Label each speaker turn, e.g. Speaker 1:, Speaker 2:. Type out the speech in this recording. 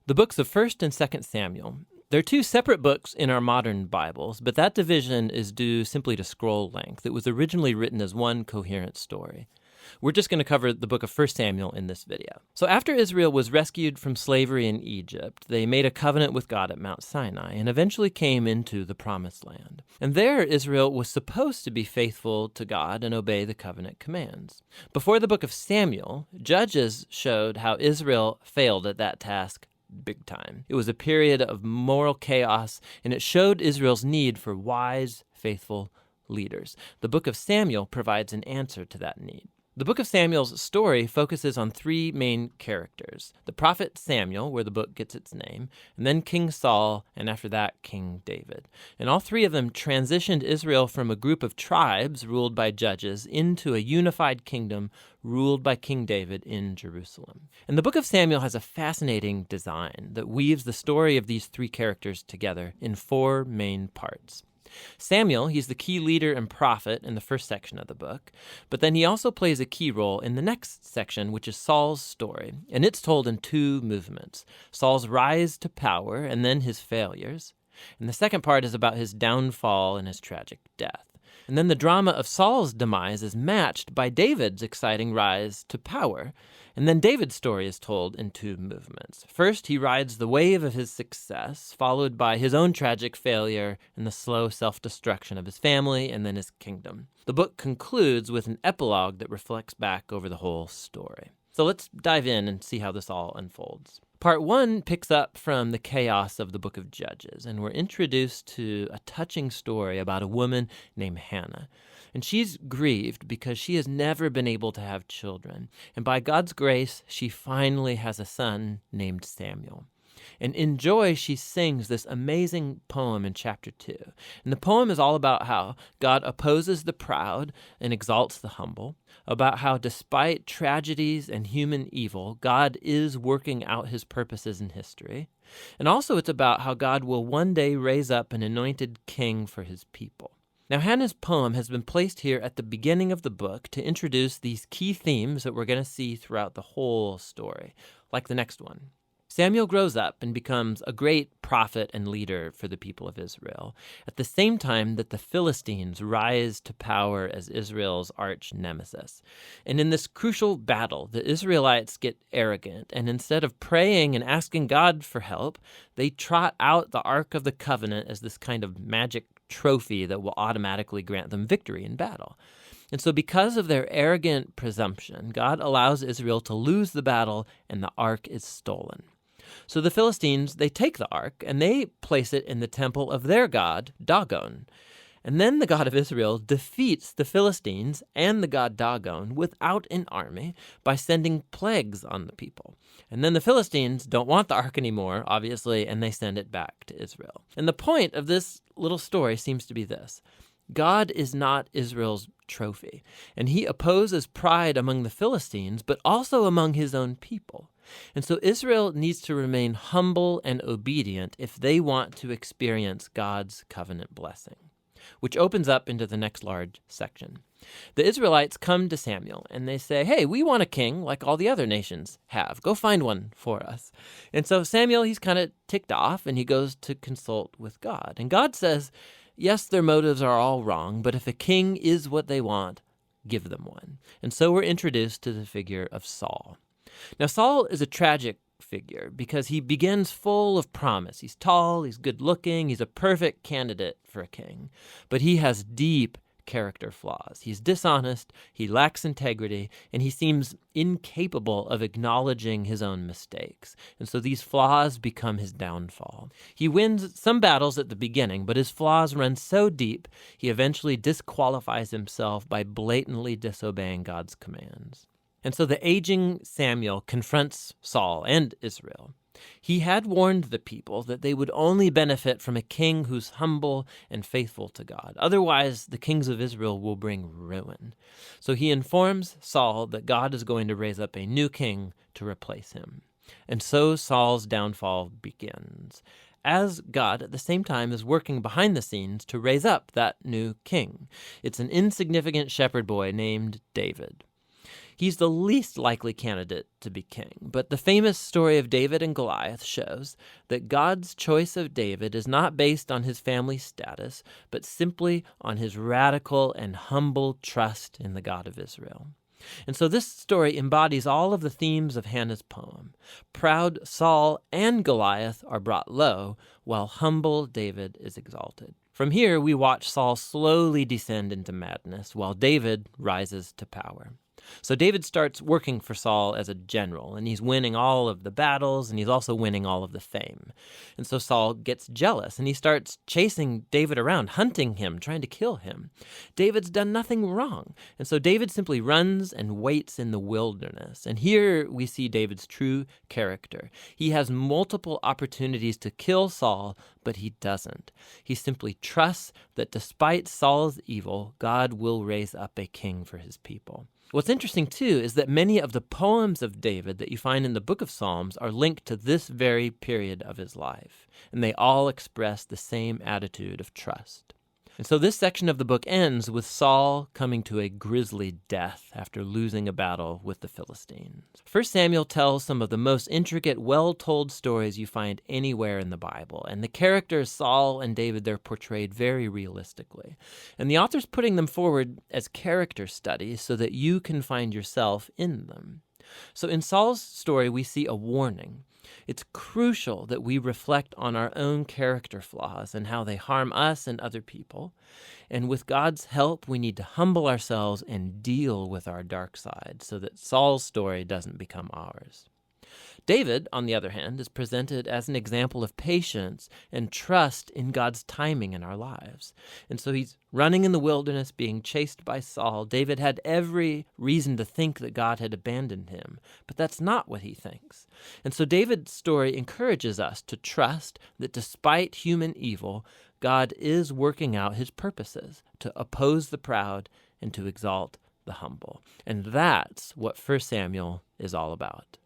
Speaker 1: The books of 1st and 2nd Samuel. They're two separate books in our modern Bibles, but that division is due simply to scroll length. It was originally written as one coherent story. We're just going to cover the book of 1 Samuel in this video. So after Israel was rescued from slavery in Egypt, they made a covenant with God at Mount Sinai and eventually came into the Promised Land. And there, Israel was supposed to be faithful to God and obey the covenant commands. Before the book of Samuel, Judges showed how Israel failed at that task big time. It was a period of moral chaos, and it showed Israel's need for wise, faithful leaders. The book of Samuel provides an answer to that need. The book of Samuel's story focuses on three main characters: the prophet Samuel, where the book gets its name, and then King Saul, and after that, King David. And all three of them transitioned Israel from a group of tribes ruled by judges into a unified kingdom ruled by King David in Jerusalem. And the book of Samuel has a fascinating design that weaves the story of these three characters together in four main parts. Samuel, he's the key leader and prophet in the first section of the book, but then he also plays a key role in the next section, which is Saul's story, and it's told in two movements: Saul's rise to power and then his failures. And the second part is about his downfall and his tragic death. And then the drama of Saul's demise is matched by David's exciting rise to power. And then David's story is told in two movements. First, he rides the wave of his success, followed by his own tragic failure and the slow self-destruction of his family and then his kingdom. The book concludes with an epilogue that reflects back over the whole story. So let's dive in and see how this all unfolds. Part 1 picks up from the chaos of the book of Judges, and we're introduced to a touching story about a woman named Hannah. And she's grieved because she has never been able to have children. And by God's grace, she finally has a son named Samuel. And in joy, she sings this amazing poem in chapter 2. And the poem is all about how God opposes the proud and exalts the humble, about how despite tragedies and human evil, God is working out his purposes in history. And also it's about how God will one day raise up an anointed king for his people. Now, Hannah's poem has been placed here at the beginning of the book to introduce these key themes that we're going to see throughout the whole story, like the next one. Samuel grows up and becomes a great prophet and leader for the people of Israel, at the same time that the Philistines rise to power as Israel's arch nemesis. And in this crucial battle, the Israelites get arrogant, and instead of praying and asking God for help, they trot out the Ark of the Covenant as this kind of magic trophy that will automatically grant them victory in battle. And so because of their arrogant presumption, God allows Israel to lose the battle and the ark is stolen. So the Philistines, they take the ark and they place it in the temple of their god, Dagon. And then the God of Israel defeats the Philistines and the god Dagon without an army by sending plagues on the people. And then the Philistines don't want the ark anymore, obviously, and they send it back to Israel. And the point of this little story seems to be this: God is not Israel's trophy, and he opposes pride among the Philistines, but also among his own people. And so Israel needs to remain humble and obedient if they want to experience God's covenant blessing, which opens up into the next large section. The Israelites come to Samuel and they say, "Hey, we want a king like all the other nations have. Go find one for us." And so Samuel, he's kind of ticked off and he goes to consult with God. And God says, yes, their motives are all wrong, but if a king is what they want, give them one. And so we're introduced to the figure of Saul. Now, Saul is a tragic figure because he begins full of promise. He's tall, he's good-looking, he's a perfect candidate for a king. But he has deep character flaws. He's dishonest, he lacks integrity, and he seems incapable of acknowledging his own mistakes. And so these flaws become his downfall. He wins some battles at the beginning, but his flaws run so deep, he eventually disqualifies himself by blatantly disobeying God's commands. And so the aging Samuel confronts Saul and Israel. He had warned the people that they would only benefit from a king who's humble and faithful to God. Otherwise, the kings of Israel will bring ruin. So he informs Saul that God is going to raise up a new king to replace him. And so Saul's downfall begins, as God at the same time is working behind the scenes to raise up that new king. It's an insignificant shepherd boy named David. He's the least likely candidate to be king, but the famous story of David and Goliath shows that God's choice of David is not based on his family status, but simply on his radical and humble trust in the God of Israel. And so this story embodies all of the themes of Hannah's poem. Proud Saul and Goliath are brought low, while humble David is exalted. From here, we watch Saul slowly descend into madness, while David rises to power. So David starts working for Saul as a general, and he's winning all of the battles, and he's also winning all of the fame. And so Saul gets jealous, and he starts chasing David around, hunting him, trying to kill him. David's done nothing wrong, and so David simply runs and waits in the wilderness. And here we see David's true character. He has multiple opportunities to kill Saul, but he doesn't. He simply trusts that despite Saul's evil, God will raise up a king for his people. What's interesting, too, is that many of the poems of David that you find in the book of Psalms are linked to this very period of his life, and they all express the same attitude of trust. And so this section of the book ends with Saul coming to a grisly death after losing a battle with the Philistines. 1 Samuel tells some of the most intricate, well-told stories you find anywhere in the Bible, and the characters Saul and David, they're portrayed very realistically. And the author's putting them forward as character studies so that you can find yourself in them. So in Saul's story, we see a warning. It's crucial that we reflect on our own character flaws and how they harm us and other people. And with God's help, we need to humble ourselves and deal with our dark side so that Saul's story doesn't become ours. David, on the other hand, is presented as an example of patience and trust in God's timing in our lives. And so he's running in the wilderness, being chased by Saul. David had every reason to think that God had abandoned him, but that's not what he thinks. And so David's story encourages us to trust that despite human evil, God is working out his purposes to oppose the proud and to exalt the humble. And that's what 1 Samuel is all about.